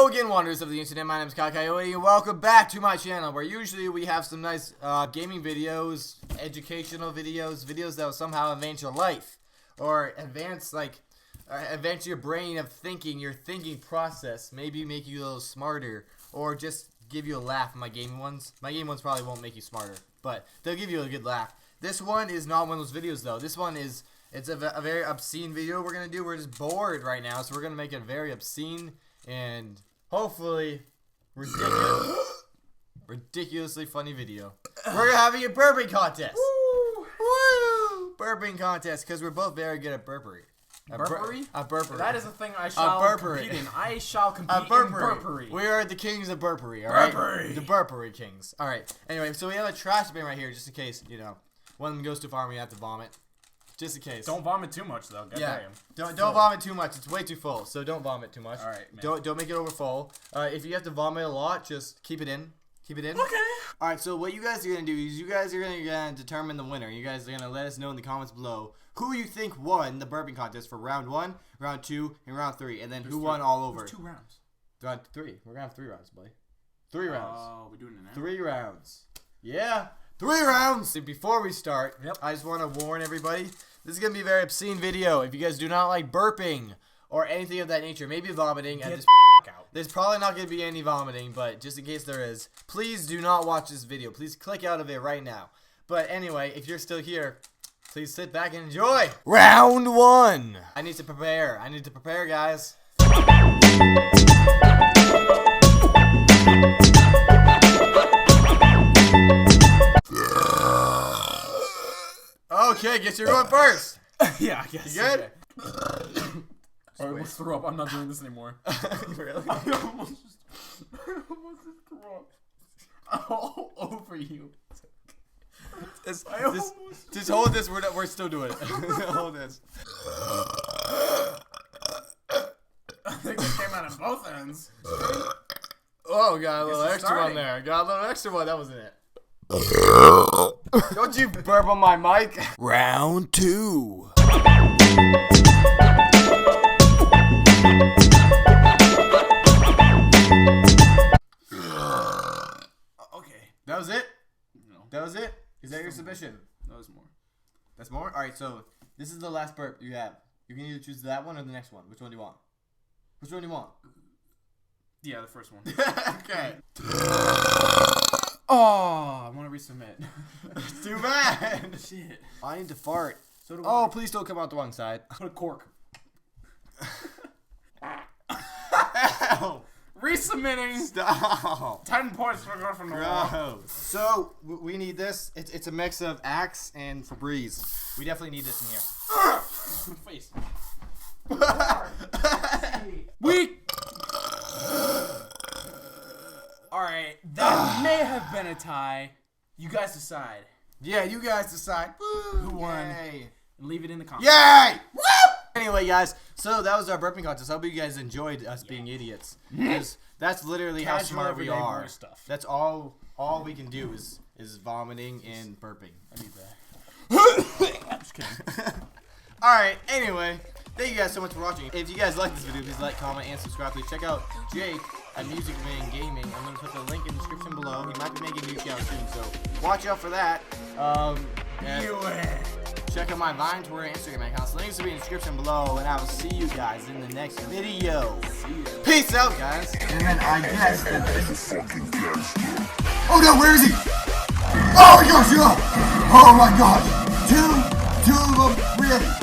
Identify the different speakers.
Speaker 1: Hello again, wanderers of the internet. My name is Kyle Coyote, and welcome back to my channel, where usually we have some nice gaming videos, educational videos, videos that will somehow advance your life, or advance your brain of thinking, your thinking process, maybe make you a little smarter, or just give you a laugh. My gaming ones probably won't make you smarter, but they'll give you a good laugh. This one is not one of those videos, though. This one is, it's a very obscene video we're going to do. We're just bored right now, so we're going to make it very obscene and hopefully ridiculously funny video. We're having a burping contest. Woo! Woo! Burping contest, because we're both very good at burpery.
Speaker 2: Burpery?
Speaker 1: A burpery.
Speaker 2: That is a thing I shall compete in. I shall compete in burpery.
Speaker 1: We are the kings of burpery, alright?
Speaker 2: Burpery.
Speaker 1: The burpery kings. Alright, anyway, so we have a trash bin right here, just in case, you know, one of them goes too far and we have to vomit. Just in case.
Speaker 2: Don't vomit too much, though.
Speaker 1: Don't vomit too much. It's way too full, so don't vomit too much.
Speaker 2: All right, man.
Speaker 1: Don't make it over full. If you have to vomit a lot, just keep it in. Keep it in.
Speaker 2: Okay.
Speaker 1: All right. So what you guys are gonna do is you guys are gonna determine the winner. You guys are gonna let us know in the comments below who you think won the burping contest for round 1, round 2, and round 3, and then who won all over.
Speaker 2: There's 2 rounds.
Speaker 1: Round 3. We're gonna have 3 rounds, boy. 3 rounds.
Speaker 2: Oh, we're doing it now.
Speaker 1: 3 rounds. Yeah. 3 rounds. Before we start, I just want to warn everybody. This is going to be a very obscene video. If you guys do not like burping or anything of that nature, maybe vomiting.
Speaker 2: Get out.
Speaker 1: There's probably not going to be any vomiting, but just in case there is, please do not watch this video. Please click out of it right now. But anyway, if you're still here, please sit back and enjoy. Round 1. I need to prepare. Guys. Okay, guess you're going first.
Speaker 2: Yeah, I guess.
Speaker 1: You good?
Speaker 2: Okay. I almost threw up. I'm not doing this anymore.
Speaker 1: Really?
Speaker 2: I almost just threw up. All over you.
Speaker 1: Just hold this. We're still doing it. Hold this.
Speaker 2: I think it came out of both ends.
Speaker 1: Oh, got a little extra one there. Got a little extra one. That wasn't it. Don't you burp on my mic. Round 2.
Speaker 2: Okay.
Speaker 1: That was it?
Speaker 2: No.
Speaker 1: That was it? Is that your submission?
Speaker 2: That was more.
Speaker 1: That's more? Alright, so this is the last burp you have. You can either choose that one or the next one. Which one do you want? Which one do you want?
Speaker 2: Yeah, the first one.
Speaker 1: Okay.
Speaker 2: Oh, I want to resubmit.
Speaker 1: It's too bad.
Speaker 2: Shit.
Speaker 1: I need to fart.
Speaker 2: So do
Speaker 1: Oh,
Speaker 2: I.
Speaker 1: please don't come out the wrong side.
Speaker 2: Put a cork.
Speaker 1: Ow.
Speaker 2: Resubmitting.
Speaker 1: Stop.
Speaker 2: 10 points for Gryffindor.
Speaker 1: Gross. So we need this. It's a mix of Axe and Febreze. We definitely need this in here.
Speaker 2: Face. We. Alright, that may have been a tie. You guys decide.
Speaker 1: Yeah, you guys decide. Woo,
Speaker 2: who won.
Speaker 1: Yay.
Speaker 2: And leave it in the comments.
Speaker 1: Yay! Woo! Anyway, guys, so that was our burping contest. I hope you guys enjoyed us being idiots. Because that's literally how
Speaker 2: Casual
Speaker 1: smart we
Speaker 2: everyday
Speaker 1: are.
Speaker 2: stuff.
Speaker 1: That's all we can do is vomiting and burping.
Speaker 2: I need that. I'm just kidding.
Speaker 1: Alright, anyway, thank you guys so much for watching. If you guys like this video, please like, comment, and subscribe. Please check out Jake at Music Man Gaming. I'm going to put the link in the description below. He might be making a new channel soon, so watch out for that. Check out my Vine, Twitter, and Instagram accounts. Links will be in the description below, and I will see you guys in the next video. Peace out, guys.
Speaker 3: And then I guess that this is fucking gangster. Oh no, where is he? Oh my gosh, yeah! Oh my gosh! Two of them, really?